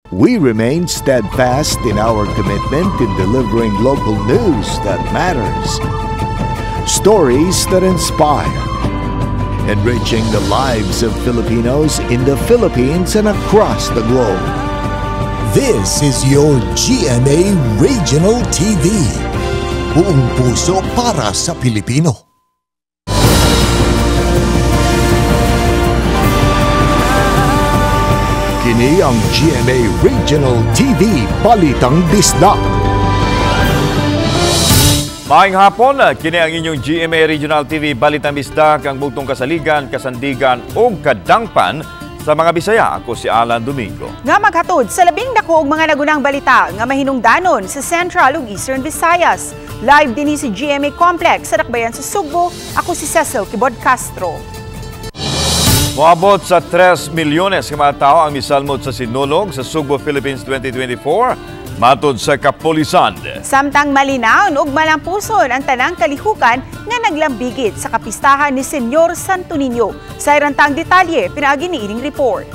We remain steadfast in our commitment in delivering local news that matters. Stories that inspire. Enriching the lives of Filipinos in the Philippines and across the globe. This is your GMA Regional TV. Buong puso para sa Pilipino. Kini ang GMA Regional TV Balitang Bisdak. Maayong hapon, kini ang inyong GMA Regional TV Balitang Bisdak, ang bugtong kasaligan, kasandigan o kadangpan sa mga Bisaya. Ako si Alan Domingo. Nga maghatod sa labing dako og mga nagunang balita nga mahinungdanon sa Central ug Eastern Visayas. Live din si GMA Complex sa Dakbayan sa Sugbo. Ako si Cecil Kibod Castro. Moabot sa 3 milyones ka mga tao ang misalmot sa sinulog sa Sugbo, Philippines 2024, matod sa kapulisan. Samtang malinaw ug malampuson ang tanang kalihukan nga naglambigit sa kapistahan ni Senyor Santo Niño. Sa irantang detalye, pinaagi ni ining report.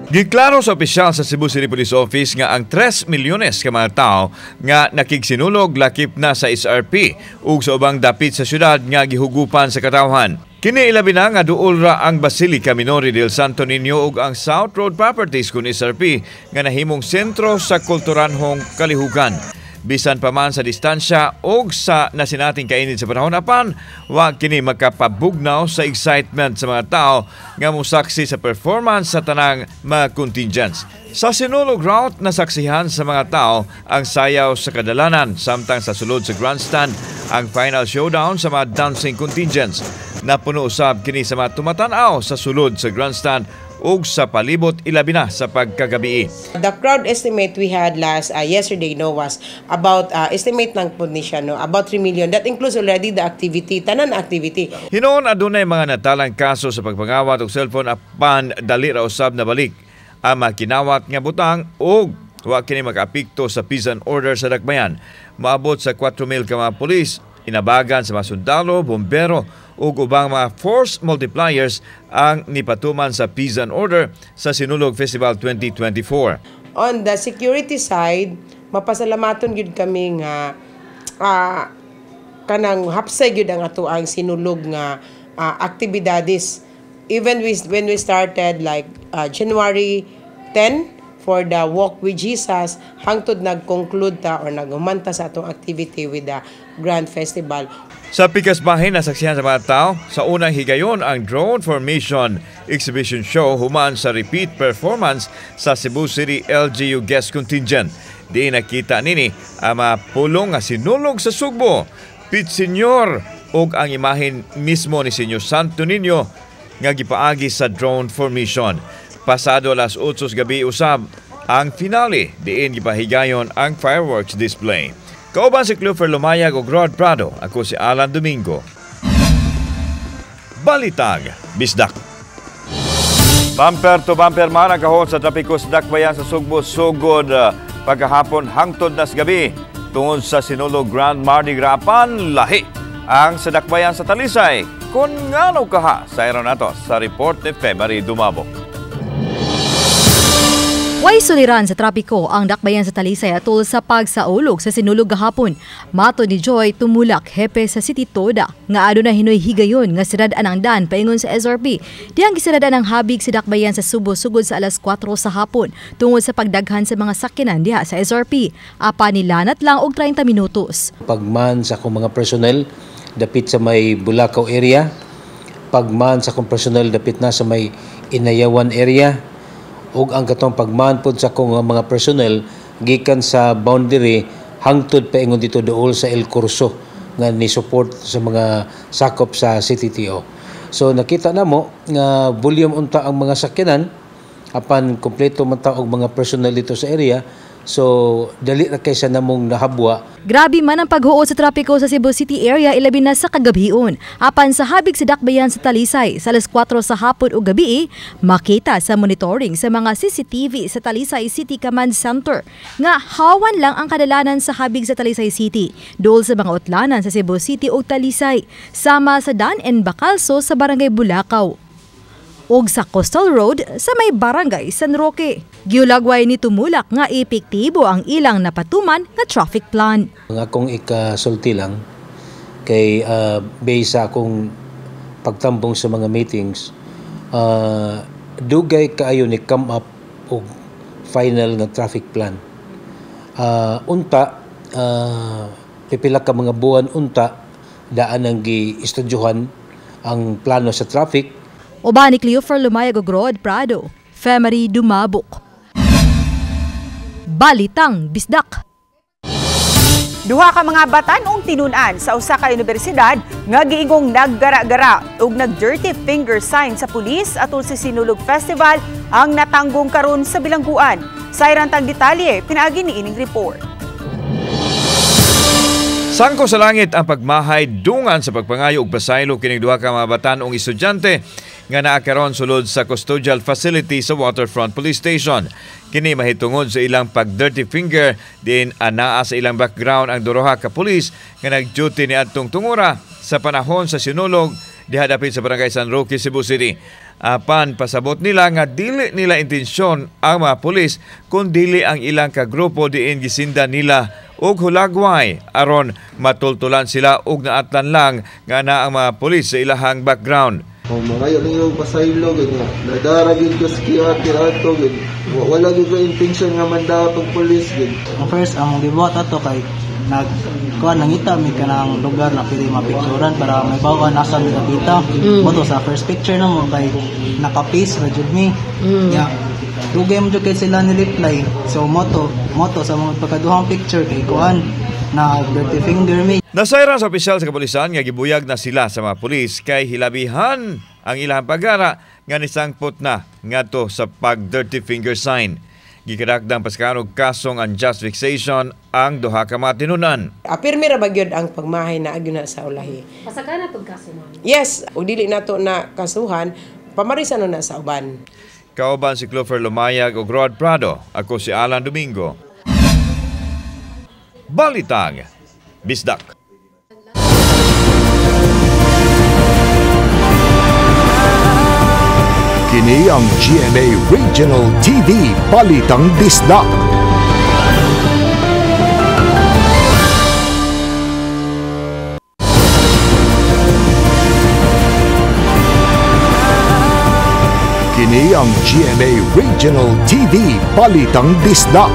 Giklaro sa opisyal sa Cebu City Police Office nga ang 3 milyones ka mga tao nga nakigsinulog lakip na sa SRP ug sa ubang dapit sa syudad nga gihugupan sa katawhan. Kini ilabi na nga duol ra ang Basilica Minori del Santo Niño ug ang South Road Properties kun SRP nga nahimong sentro sa kulturanhong kalihukan. Bisan pa man sa distansya o sa nasinating kainit sa panahon apan, wa kini makapabugnaw sa excitement sa mga tao nga musaksi sa performance sa tanang mga contingents. Sa sinulog route, nasaksihan sa mga tao ang sayaw sa kadalanan, samtang sa sulod sa grandstand ang final showdown sa mga dancing contingents. Napuno usab kini sa mga tumatanaw sa sulod sa grandstand ug sa palibot ilabi na sa pagkagabi. The crowd estimate we had yesterday was about estimate ng siya about 3 million. That includes already the activity, tanan activity. Hinoon adunay mga natalang kaso sa pagpangawat og cellphone apan dali ra usab na balik ang makinawat nga butang ug wa kini makaapekto sa peace and order sa Dakbayan. Maabot sa 4,000 ka mga pulis, inabagan sa mga sundalo, bombero ug ubang mga force multipliers ang nipatuman sa Peace and Order sa Sinulog Festival 2024. On the security side, mapasalamaton gyud kami nga kanang hapsay gyud ang ato ang sinulog nga aktibidades. Even when we started like January 10 for the Walk with Jesus, hangtod nag-conclude ta or nagumanta sa atong activity with the Grand Festival. Sa pikas bahin, nasaksihan sa mga tao, sa unang higayon ang Drone Formation Exhibition Show human sa repeat performance sa Cebu City LGU Guest Contingent. Di nakita nini ang mga pulong nga sinulog sa Sugbo, Pit Senyor ug ang imahin mismo ni Senyor Santo Niño nga gipaagi sa Drone Formation. Pasado alas 8 gabi usab ang finale, diin gipahigayon ang fireworks display. Kauban si Clufer Lumayag o Rod Prado, ako si Alan Domingo. Balitag Bisdak. Bumper to bumper man ang kahon sa Trapikos Dakbayan sa Sugbo sugod pagkahapon hangtod nas gabi tungod sa sinulog Grand Mardi Gras lahi ang sa Dakbayan sa Talisay. Kung ngano kaha sa iron nato sa report ni February Dumabo. Way suliran sa trapiko ang Dakbayan sa Talisay atol sa pagsaulog sa sinulog gahapon. Mato ni Joy Tumulak, hepe sa City Toda, nga aduna hinoy higayon nga siradaan ang dan paingon sa SRP. Diyang gisiradaan ang habig si Dakbayan sa Subo sugod sa alas 4 sa hapon tungod sa pagdaghan sa mga sakyanan diha sa SRP. Apa nilanat lang og 30 minutos. Pagman sa akong mga personnel dapit sa may Bulacau area, pagman sa akong personnel dapit na sa may Inayawan area, ug ang katong pagmanpod sa akong mga personnel gikan sa boundary hangtod paingon dito dool sa El Curso nga ni support sa mga sakop sa CTTO. So nakita namo nga volume unta ang mga sakyanan apan kompleto man ta og mga personnel dito sa area. So, dali na kaysa namong nahabwa. Grabe man ang paghuot sa trapiko sa Cebu City area ilabi na sa kagabhion. Apan sa habig sa Dakbayan sa Talisay, sa alas 4 sa hapon o gabi, makita sa monitoring sa mga CCTV sa Talisay City Command Center nga hawan lang ang kadalanan sa habig sa Talisay City, dool sa mga utlanan sa Cebu City o Talisay, sama sa Dan and Bacalso sa Barangay Bulacau. ug sa Coastal Road sa may Barangay San Roque. Giulagway ni tumulak nga epektibo ang ilang napatuman nga traffic plan. Ang akong ikasulti lang kay based sa akong pagtambong sa mga meetings, dugay kaayo ni come up og final nga traffic plan. Unta pipila ka mga buwan unta daan ang gi-estudyohan ang plano sa traffic. Uban ni Cleofer Lumayag ug Rod Prado, Femery Dumabok. Balitang Bisdak. Duha ka mga batanong tinunan sa usa ka universidad nga giingong naggara-gara ug nag-dirty finger sign sa pulis atol sa Sinulog Festival ang natanggong karon sa bilangguan. Sa irantang detalye, pinaagi ni ining report. Sangko sa langit ang pagmahay dungan sa pagpangayo og pasaylo kining duha ka mga batanong estudyante nga naa karon sulod sa custodial facility sa Waterfront Police Station. Kini mahitungod sa ilang pag-dirty finger din anaa sa ilang background ang duha ka pulis nga nag-duty niadtong tungura sa panahon sa sinulog diha dapit sa Barangay San Roque, Cebu City. Apan pasabot nila nga dili nila intensyon ang mga pulis kun dili ang ilang ka grupo diin gisinda nila og hulagway aron matultulan sila og naatlan lang nga na ang mga pulis sa ilahang background. Marayo lang yung pasaylo, ganyan. Nadaragin ko sa kiyat-kirato, ganyan. Wala yung intention nga mandaw itong polis, ganyan. First, ang gibuhat ato kay nangita mi ka ng lugar na pwede mapicturan para may bawa nasa mi kapita. Moto sa first picture na mo kay naka-face ra jud mi. Yeah. Dugay mo jud kay sila ni-reply. So moto sa mga pagkaduhang picture kay kuan na dirty finger mi. Nasayra sa opisyal sa kapulisan nga gibuyag na sila sa mga pulis kay hilabihan ang ilang pagara nga nisangpot na ngadto sa pag-dirty finger sign. Gikadakdang paskanog kasong unjust vexation ang duha ka mga tinunan. Apirmi ra bagyod ang pagmahay na agyud na sa ulahi. Pasagana tug kaso mo. Yes, ug dili nato na kasuhan, pamarisan na sa uban. Kauban si Cleofer Lumayag ug Rod Prado. Ako si Alan Domingo. Balitang Bisdak. Kini ang GMA Regional TV Balitang Bisdak. Kini ang GMA Regional TV Balitang Bisdak.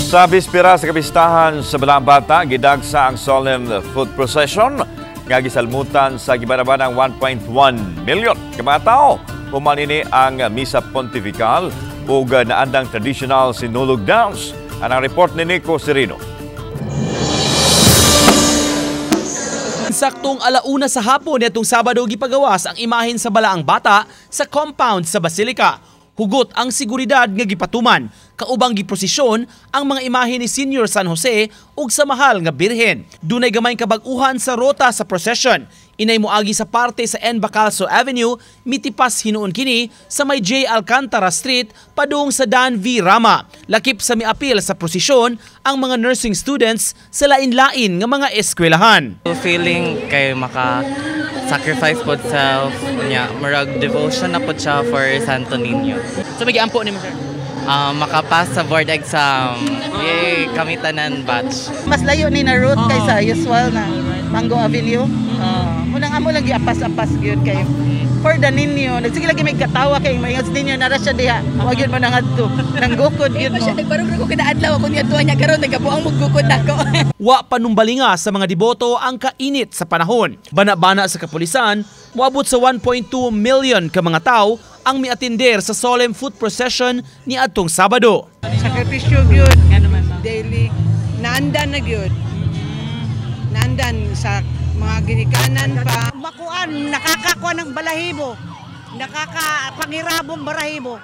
Sa bispera sa kapistahan sa Balang Bata, gidagsa ang solemn foot procession nga gisalmutan sa gibarabanang 1.1 million ka mga tao. Pumanini ang Misa Pontifical ug naandang traditional sinulog dance. Anang report ni Nico Serino. Saktong 1:00 sa hapon nitong Sabado gipagawas ang imahen sa Balaang Bata sa compound sa Basilica. Hugot ang seguridad nga gipatuman, kaubang giprosesyon ang mga imahe ni Senior San Jose ug sa Mahal nga Birhen. Dunay gamay kabag-uhan sa rota sa procession. Inay moagi sa parte sa N. Bacalso Avenue, mitipas hinuon kini sa may J. Alcantara Street padung sa Dan V. Rama. Lakip sa miapil sa prosesyon ang mga nursing students sa lain-lain nga mga eskwelahan. Feeling kay maka-sacrifice po self niya, marag devotion na po siya for Santo Niño. So magiampo ni mo sir? Makapass sa board exam. Yay, kami tanan batch. Mas layo ni na route kaysa usual na Mango Avenue. Munang amo lang giapas-apas gyud kay for the Ninyo. Nagsige lagi may katawa kay mayas ninyo na ra siya diha. Wa gyud mo nangadto. Nanggukod gyud mo. Nagbarog ko kada adlaw ako niya tuwa niya karon nagabuang maggukod nako. Wa panumbalinga sa mga deboto ang kainit sa panahon. Bana-bana sa kapulisan, moabot sa 1.2 million ka mga tao ang miatinder sa solemn foot procession ni adtong Sabado. Sakripisyo gyud daily nandan na gyud. Nandan sa mga ginikanan pa. Makuan, nakakakuan ng balahibo. Nakakapangirabong balahibo.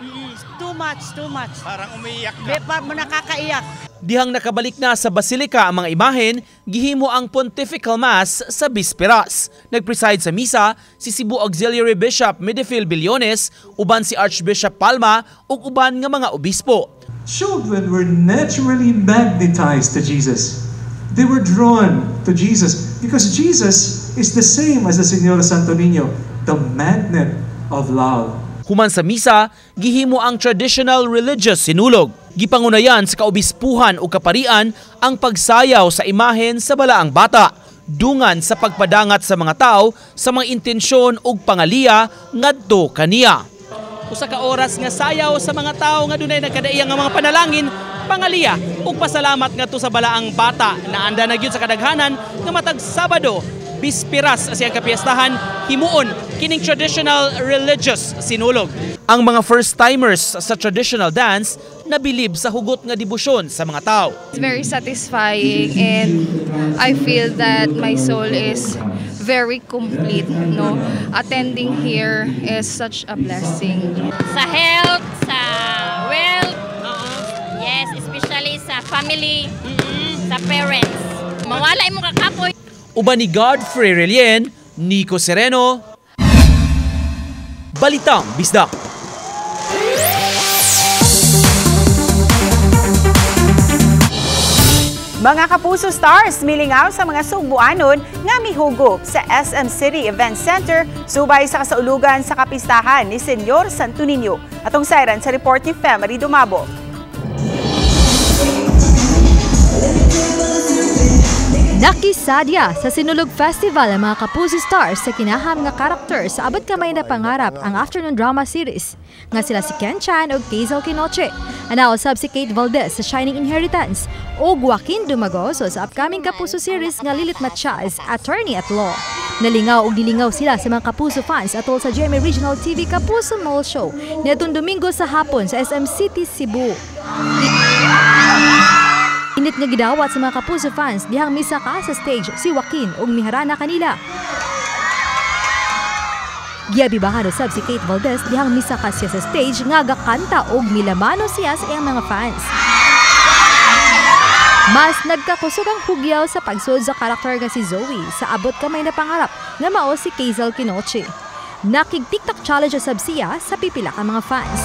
Too much. Parang umiiyak ka. Bepa mo nakakaiyak. Dihang nakabalik na sa Basilica ang mga imahen, gihimo ang Pontifical Mass sa Bisperas. Nagpreside sa misa si Cebu Auxiliary Bishop Medefil Billones, uban si Archbishop Palma ug uban nga mga obispo. Children were naturally magnetized to Jesus. They were drawn to Jesus because Jesus is the same as the Señor Santo Niño. the magnet of love. Human sa misa, gihimo ang traditional religious sinulog. Gipangunayan sa kaobispuhan o kaparian ang pagsayaw sa imahen sa balaang bata. Dungan sa pagpadangat sa mga tao sa mga intensyon o pangaliya ngadto kaniya. Usa ka oras nga sayaw sa mga tao nga dunay nagkadaiyang nga mga panalangin, pangaliya ug pasalamat ngadto sa balaang bata na anda na gyud sa kadaghanan nga matag Sabado, bispiras sa siyang kapiyastahan, himuon kining traditional religious sinulog. Ang mga first-timers sa traditional dance nabilib sa hugot nga debosyon sa mga tao. It's very satisfying and I feel that my soul is very complete, no? Attending here is such a blessing. Sa health, sa wealth, yes, especially sa family, sa parents. Mawala mo kakapoy. Uban ni Godfrey Relien, Nico Sereno, Balitang Bisdak. Mga Kapuso Stars, milingaw sa mga Sugbuanon nga mihugop sa SM City Event Center subay sa kasaulugan sa kapistahan ni Senyor Santo Niño. Atong sayran sa report ni Femery Dumabo. Nakisadya sa Sinulog Festival ang mga Kapuso Stars sa kinaham nga karakter sa Abot Kamay na Pangarap ang afternoon drama series. Nga sila si Ken Chan o Hazel Quinoche, anaosab si Kate Valdez sa Shining Inheritance o Joaquin Dumagoso sa upcoming Kapuso series nga Lilith Matias, Attorney at Law. Nalingaw o gilingaw sila sa mga Kapuso fans atol sa GMA Regional TV Kapuso Mall Show nitong Domingo sa hapon sa SM City, Cebu. Init nga gidawat sa mga Kapuso fans dihang misa ka sa stage si Joaquin ug miharana kanila. Giabibahan usab si Kate Valdez dihang misa ka siya sa stage nga gakanta ug milamano siya sa iyang mga fans. Mas nagkakusog ang hugyaw sa pagsud sa karakter nga si Zoe sa Abot Kamay na Pangarap nga mao si Hazel Quinoche. Nakig-TikTok challenge usab siya sa pipila ka mga fans.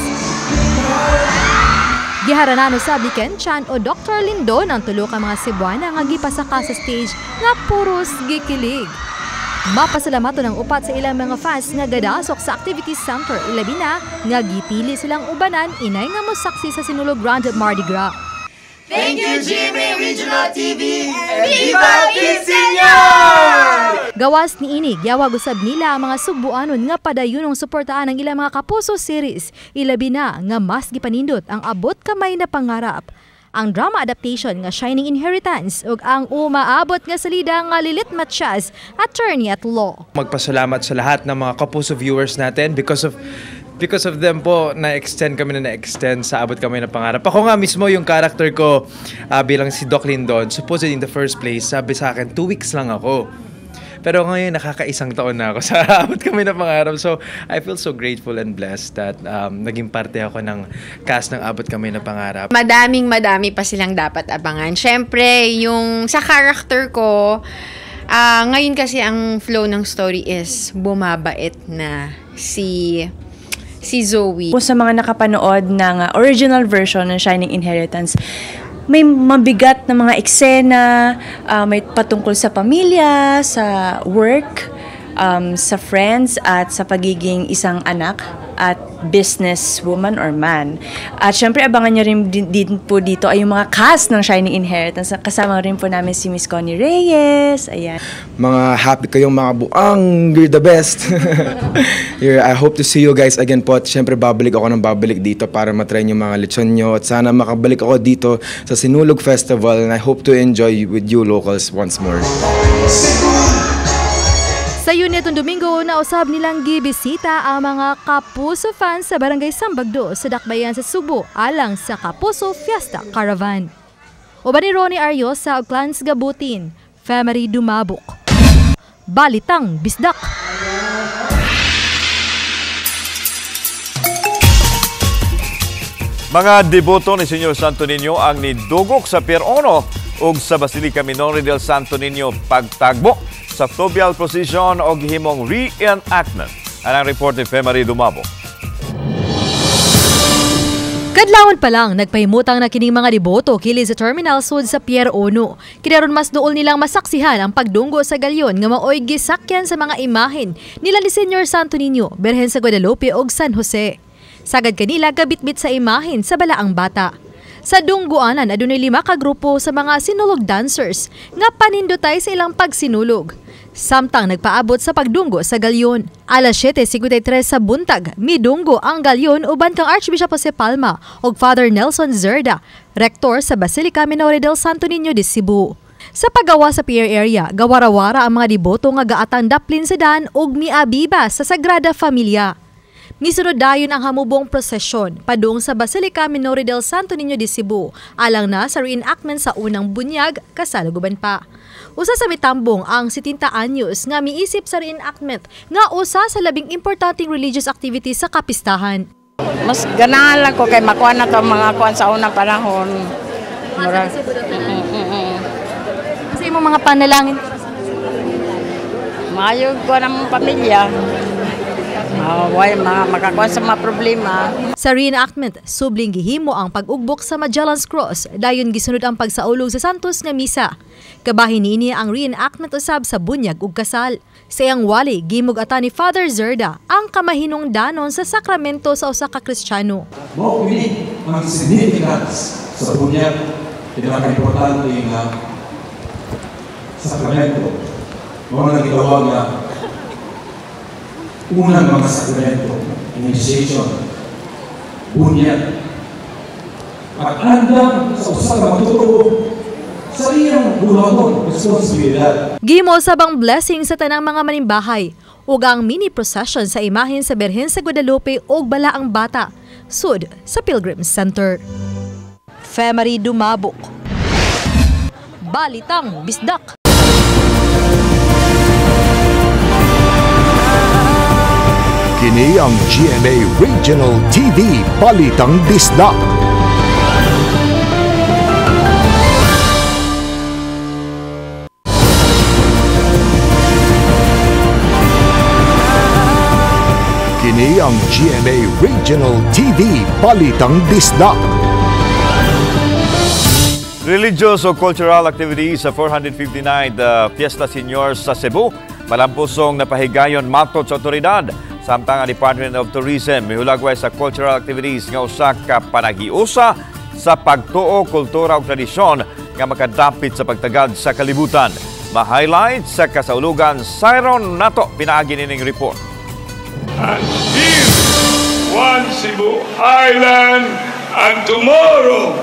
Giharanan usab ni Ken Chan o Dr. Lindon ang tulo ka mga Cebuana nga gipasaka sa stage nga puros gikilig. Mapasalamaton ang upat sa ilang mga fans nga gadasok sa activity center ilabi na nga gipili silang ubanan inay nga mosaksi sa Sinulog Grand Mardi Gras. Thank you, GMA Regional TV! Viva Senior! Gawas ni Inig, yawag usab nila ang mga Sugbuanon nga padayunong suportaan ang ilang mga Kapuso series. Ilabi na nga mas gipanindot ang Abot Kamay na Pangarap. Ang drama adaptation nga Shining Inheritance ug ang umaabot nga salida nga Lilith Matias, Attorney at Law. Magpasalamat sa lahat ng mga Kapuso viewers natin because of them po na-extend sa Abot Kamay na Pangarap. Ako nga mismo yung character ko bilang si Doc Lindon, supposed in the first place, sabi sa akin 2 weeks lang ako. Pero ngayon nakakaisang taon na ako sa Abot Kamay na Pangarap. So I feel so grateful and blessed that naging parte ako ng cast ng Abot Kamay na Pangarap. Madami pa silang dapat abangan. Siyempre, yung sa character ko, ngayon kasi ang flow ng story is bumabait na si Zoe. Sa mga nakapanood ng original version ng Shining Inheritance, may mabigat na mga eksena, may patungkol sa pamilya, sa work, sa friends, at sa pagiging isang anak at businesswoman or man. At syempre, abangan nyo rin din po dito ay yung mga cast ng Shining Inheritance. Kasama rin po namin si Miss Connie Reyes. Ayan. Mga happy kayong mga buang. You're the best. I hope to see you guys again po. At syempre, babalik dito para matry yung mga lechon nyo. At sana makabalik ako dito sa Sinulog Festival. And I hope to enjoy with you locals once more. Sa Yun nitong Domingo, nausab nilang gibisita ang mga Kapuso fans sa Barangay Sambagdo sa Dakbayan sa Subo alang sa Kapuso Fiesta Caravan. Uban ni Ronnie Ariosa ug Clans Gabutin, Femery Dumabok. Balitang Bisdak. Mga deboto ni Senyor Santo Niño ang nidugok sa Pier 1 ug sa Basilica Minore del Santo Niño pagtagbo sa fluvial procession o gihimong reenactment. Ang report ni Femery Dumabo. Kadlawon pa lang, nagpahimutang na kining mga deboto kili sa terminal sud sa Pier 1. Kinaron mas duol nilang masaksihan ang pagdunggo sa galyon nga maoy gisakyan sa mga imahen nila ni Senyor Santo Niño, Birhen sa Guadalupe ug San Jose. Sagad kanila gabitbit sa imahen sa balaang bata. Sa dungguanan adunay 5 ka grupo sa mga sinulog dancers nga panindotay sa ilang pagsinulog. Samtang nagpaabot sa pagdunggo sa galyon. Alas 7:53 sa buntag, midunggo ang galyon uban kang Archbishop Jose Palma ug Father Nelson Zerda, rektor sa Basilica Minore del Santo Niño de Cebu. Sa paggawa sa pier area, gawarawara ang mga deboto nga gaatang daplin sa daan ug miabiba sa Sagrada Familia. Misunod dayon ang hamubong prosesyon padung sa Basilica Minore del Santo Niño de Cebu, alang na sa reenactment sa unang bunyag kasaluguban pa. Usa sa mitambong ang 70 anyos nga miisip sa reenactment nga usa sa labing importanteng religious activity sa kapistahan. Mas ganahan lang ko kay makuha na to mga kuan sa unang panahon. Murag. Kasi imong mga panalangin Mayog ko ng pamilya. Makakuha sa mga problema. Sa reenactment, subling gihimo ang pag-ugbok sa Magellan's Cross, dayon gisunod ang pagsaulog sa Santos nga misa. Kabahin niini ang reenactment usab sa bunyag ug kasal. Sa iyang wali, gimug ata ni Father Zerda ang kamahinong danon sa sakramento sa usa ka Kristiyano. Mao kini ang significance sa bunyag, pinaka-importante nga sakramento. Mao na gitawag nga unang mga sakramento, initiation, bunyag. Pag-andam sa usa ka matutuo sa iyang buhaton, responsibilidad. Gimo sabang blessing sa tanang mga manimbahay ug ang mini procession sa imahen sa Birhen sa Guadalupe ug Balaang Bata sud sa Pilgrim Center. Femari Dumabok, Balitang Bisdak. Kini ang GMA Regional TV Balitang Bisdak. Kini ang GMA Regional TV Balitang Bisdak. Religious o cultural activities sa 459th Fiesta Senior sa Cebu. Malampusong napahigayon matod sa otoridad. Samtang ang Department of Tourism mihulagway sa cultural activities nga usa ka panagiusa sa pagtuo, kultura ug tradisyon nga makadapit sa pagtagad sa kalibutan. Ma-highlight sa kasaulugan, Siron nato pinaagi nining report. And still one Cebu Island, and tomorrow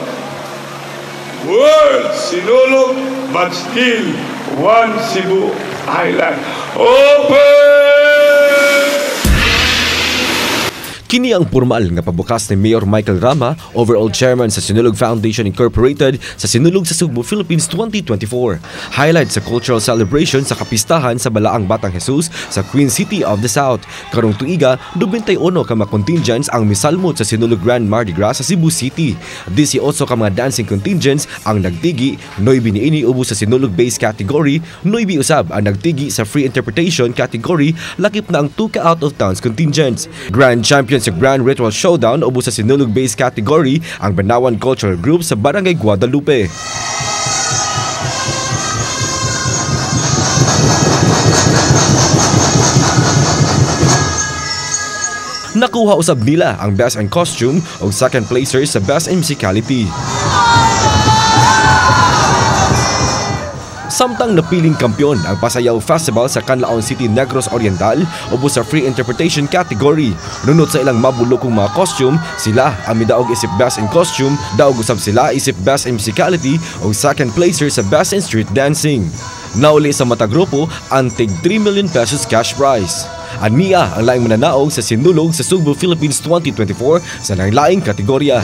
world sinulog, but still one Cebu Island. Open! Kini ang formal nga pabukas ni Mayor Michael Rama, overall chairman sa Sinulog Foundation Incorporated sa Sinulog sa Cebu, Philippines 2024. Highlight sa cultural celebration sa kapistahan sa Balaang Batang Jesus sa Queen City of the South. Karong tuiga, 21 ka mga contingents ang misalmot sa Sinulog Grand Mardi Gras sa Cebu City. 18 ka mga dancing contingents ang nagtigi, 9 niini ubos sa Sinulog Base category, 9 usab ang nagtigi sa Free Interpretation category, lakip na ang 2 ka out of towns contingents. Grand champion sa Grand Ritual Showdown ubos sa Sinulog Base category ang Banawan Cultural Group sa Barangay Guadalupe. Nakuha usab nila ang Best in Costume o second placers sa Best in Musicality. Samtang napiling kampyon ang Pasayaw Festival sa Canlaon City, Negros Oriental ubos sa Free Interpretation category. Nunot sa ilang mabulokong mga costume, sila ang midaog isip Best in Costume, daog usab sila isip Best in Musicality o second placer sa Best in Street Dancing. Nauli sa mata grupo ang tig 3 million pesos cash prize. Aniya ang laing mananaog sa Sinulog sa Cebu, Philippines 2024 sa nanglaing kategorya.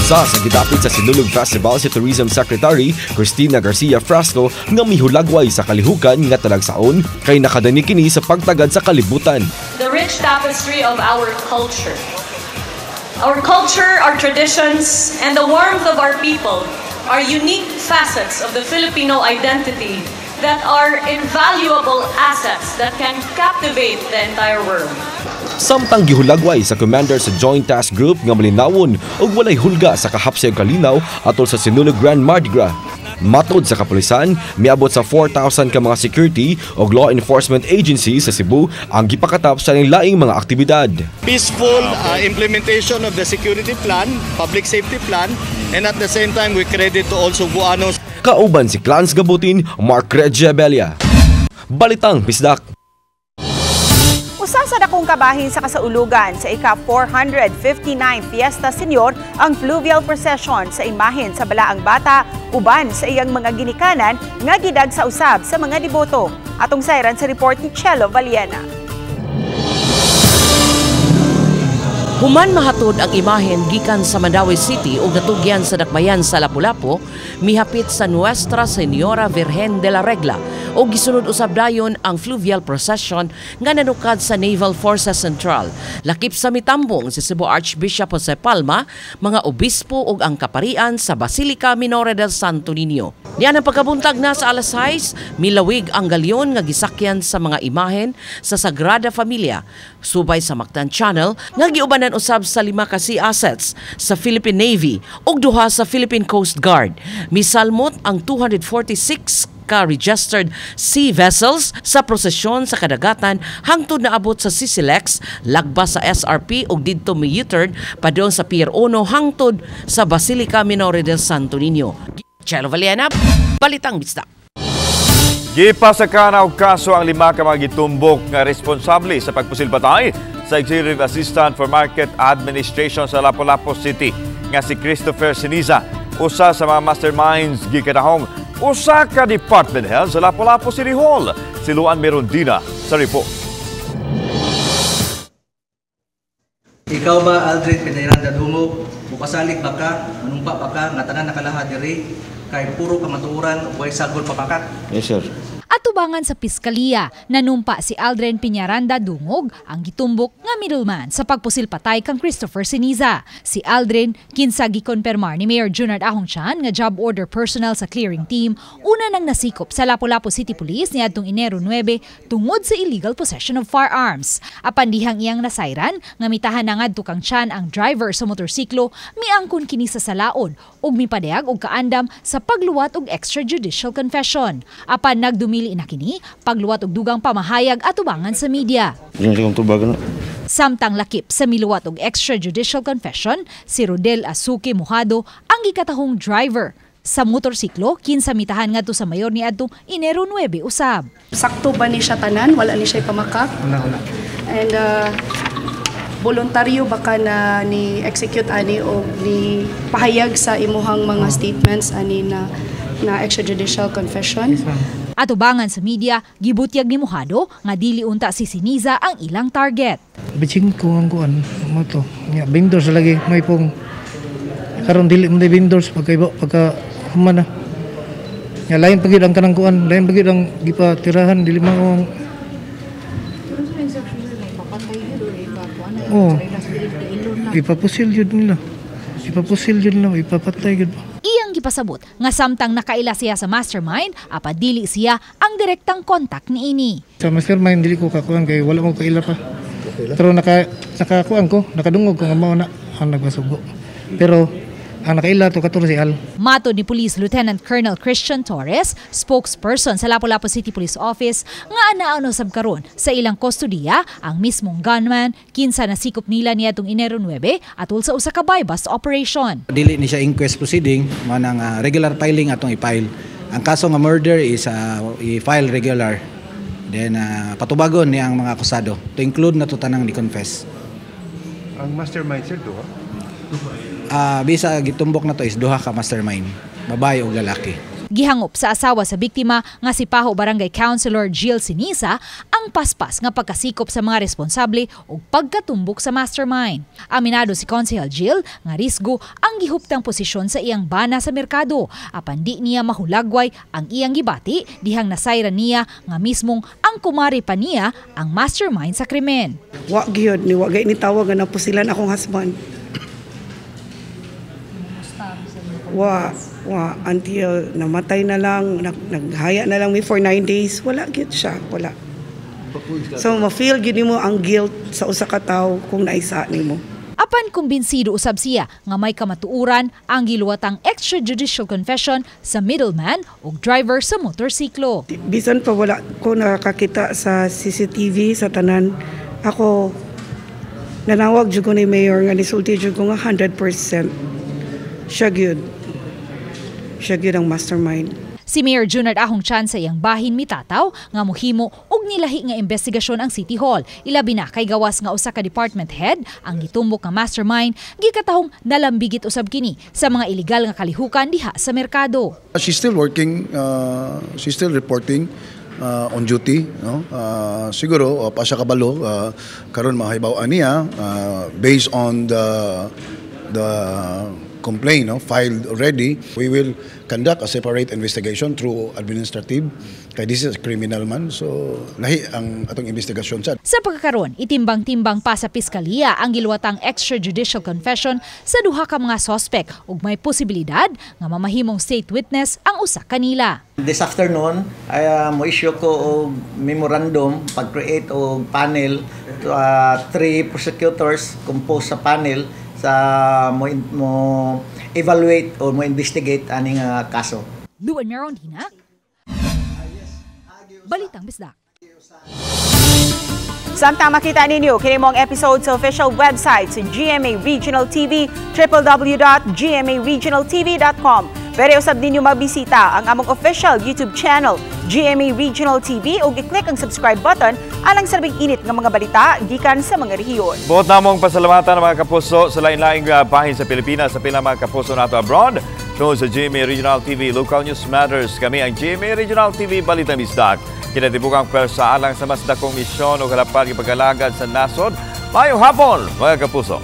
Sa gidapit sa Sinulog Festival si Tourism Secretary Cristina Garcia Frasco nga mihulagway sa kalihukan nga talagsaon kay nakadani kini sa pagtagad sa kalibutan. The rich tapestry of our culture. Our culture, our traditions, and the warmth of our people are unique facets of the Filipino identity that are invaluable assets that can captivate the entire world. Samtang gihulagway sa commander sa Joint Task Group nga malinawon ug walay hulga sa kahapsay kalinaw atol sa sinulog Grand Mardi Gras. Matod sa kapulisan, miabot sa 4,000 ka mga security o law enforcement agencies sa Cebu ang gipakatap sa laing mga aktibidad. Peaceful implementation of the security plan, public safety plan, and at the same time we credit to all Cebuanos. Kauban si Clans Gabutin, Mark Regiabelia. Balitang Pisdak. Usa sa dakong kabahin sa kasaulugan sa ika-459 Fiesta Senior ang fluvial procession sa imahen sa Balaang Bata uban sa iyang mga ginikanan nga gidag sa usab sa mga deboto. Atong sayran sa report ni Chelo Valiena. Human mahatod ang imahen gikan sa Mandaue City ug natugyan sa dakbayan sa Lapu-Lapu, mihapit sa Nuestra Señora Virgen de la Regla ug gisunod usab dayon ang fluvial procession nga nanukad sa Naval Forces Central. Lakip sa mitambong si Cebu Archbishop Jose Palma, mga obispo ug ang kaparian sa Basilica Minore del Santo Niño. Diyan ang pagkabuntag na sa alas 6, milawig ang galyon nga gisakyan sa mga imahen sa Sagrada Familia subay sa Mactan Channel nga giubanan usab sa 5 ka sea assets sa Philippine Navy ug 2 sa Philippine Coast Guard. Misalmot ang 246 ka registered sea vessels sa prosesyon sa kadagatan hangtod na abot sa Sisilex, lagbas sa SRP ug didto mi-U-turn padung sa Pier 1 hangtod sa Basilica Minore del Santo Niño. Chelo Valiena, Balitang Bisdak. Gipasaka na og kaso ang 5 ka mga gitumbok nga responsable sa pagpusilbatay sa Executive Assistant for Market Administration sa Lapu-Lapu City nga si Christopher Siniza, usa sa mga masterminds gikatahong usa ka department head sa Lapu-Lapu City Hall. Si Luan Merondina sa report. Ikaw ba, Aldred Piniranda Dumog, bukasalig ba ka, manumpa ba ka, nga tanan nakalahat diri, kay puro kamatuuran, way sagol papakat? Yes, sir. Atubangan sa piskalya, nanumpa si Aldrin Piñaranda Dungog ang gitumbok nga middleman sa pagpusilpatay kang Christopher Siniza. Si Aldrin, kinsa gikonpermar ni Mayor Junard Ahongchan nga job order personnel sa clearing team, una nang nasikop sa Lapu-Lapu City Police niadtong Enero 9 tungod sa illegal possession of firearms. Apan dihang iyang nasayran, nga mitahan na ngadto kang Chan ang driver sa motorsiklo, miangkon kini sa salaod ug mipadayag og kaandam sa pagluwat og extrajudicial confession. Apan nagdumili na kini pagluwat og dugang pamahayag at tubangan sa media. Samtang lakip sa miluwat og extrajudicial confession, si Rodel Asuki Mojado ang gikatahong driver sa motorsiklo kinsa mitahan ngadto sa mayor niadtong Enero 9 usab. Sakto ba ni siya tanan? Wala ni siya pamakak? Wala. And voluntaryo baka na ni execute ani o ni pahayag sa imuhang mga statements ani na extrajudicial confession? Atubangan sa media, gibutyag ni Mojado nga dili unta si Siniza ang ilang target. Bitching ko ang kuan mo to. Vendors lagi may pong karon dili mo vendors pagka humana. Ya lain pagid ang kanang kuan, lain pagid ang gipatirahan dili man ipapusil yun nila. Ipapusil yun lang, ipapatay yun. Iyang gipasabot nga samtang nakaila siya sa mastermind, apa dili siya ang direktang kontak ni ini. Sa mastermind dili ko kakuan kay wala mo kaila pa. Pero nakakuan ko, nakadungog ko nga mao na ang nagpasugo. Pero ang nakaila to 14 Al. Matod ni Police Lieutenant Colonel Christian Torres, spokesperson sa Lapu-Lapu City Police Office, nga anaano sab karon sa ilang kustodiya ang mismong gunman kinsa nasikop nila niadtong Enero 9 atol sa usa ka buy-bust operation. Dili ni siya inquest proceeding, manang regular filing atong i-file. Ang kaso nga murder is i-file regular. Then patubagon ni ang mga akusado. To include na to tanang ni-confess. Ang mastermind sir do? Bisa gitumbok na to is duha ka mastermind, babae o lalaki. Gihangop sa asawa sa biktima nga si Paho Barangay Councilor Jill Siniza ang paspas nga pagkasikop sa mga responsable o pagkatumbok sa mastermind. Aminado si Councilor Jill nga risgo ang gihuptang posisyon sa iyang bana sa merkado, apan di niya mahulagway ang iyang gibati dihang nasayran niya nga mismong ang kumari pa niya ang mastermind sa krimen. Wa gyud ni wagay ni tawag na posilan akong husband. until namatay na lang, naghaya na lang me for 9 days, wala gyud siya, wala. So ma-feel gyud nimo ang guilt sa usa ka tawo kung naisa nimo. Apan kumbinsido usab siya nga may kamatuuran ang giluwatang extrajudicial confession sa middleman ug driver sa motorsiklo. Bisan pa wala ko nakakita sa CCTV sa tanan, ako nanawag jud ko ni Mayor nga nisulti jud ko nga 100% siya gyud ang mastermind. Si Mayor Junard Ahong Chan sa iyang bahin mitataw nga mohimo og nilahi nga investigasyon ang City Hall. Ilabi na kay gawas nga usa ka department head ang gitumbok nga mastermind gikatahong nalambigit usab kini sa mga illegal nga kalihukan diha sa merkado. She's still working, she's still reporting on duty, no? Siguro pa siya kabalo karon mahibaw-an niya based on the complaint filed already. We will conduct a separate investigation through administrative. Kaya this is a criminal man, so lahi ang atong investigasyon sa. Sa pagkakaroon, itimbang-timbang pa sa piskalya ang giluwatang extrajudicial confession sa duha ka mga suspect ug may posibilidad nga mamahimong state witness ang usa kanila. This afternoon, mo issue ko og memorandum pag-create og panel to 3 prosecutors composed sa panel sa mo evaluate o mo investigate aning kaso. Luan Meron Hina, Balitang Bisdak. Samtang makita ninyo kini mong episode sa official website sa GMA Regional TV, www.gmaregionaltv.com. Pero usab ninyo mabisita ang among official YouTube channel, GMA Regional TV, ug i-click ang subscribe button alang sa labing init nga mga balita gikan sa mga rehiyon. Buot namong pasalamatan mga kapuso sa lain-laing bahin sa Pilipinas sa pila mga kapuso nato abroad. Tungod sa GMA Regional TV, Local News Matters, kami ang GMA Regional TV Balitang Bisdak. Kinatibukang pwersa alang sa mas dakong misyon o kalapag ipag-alagad sa nasod. Mayong hapon mga kapuso.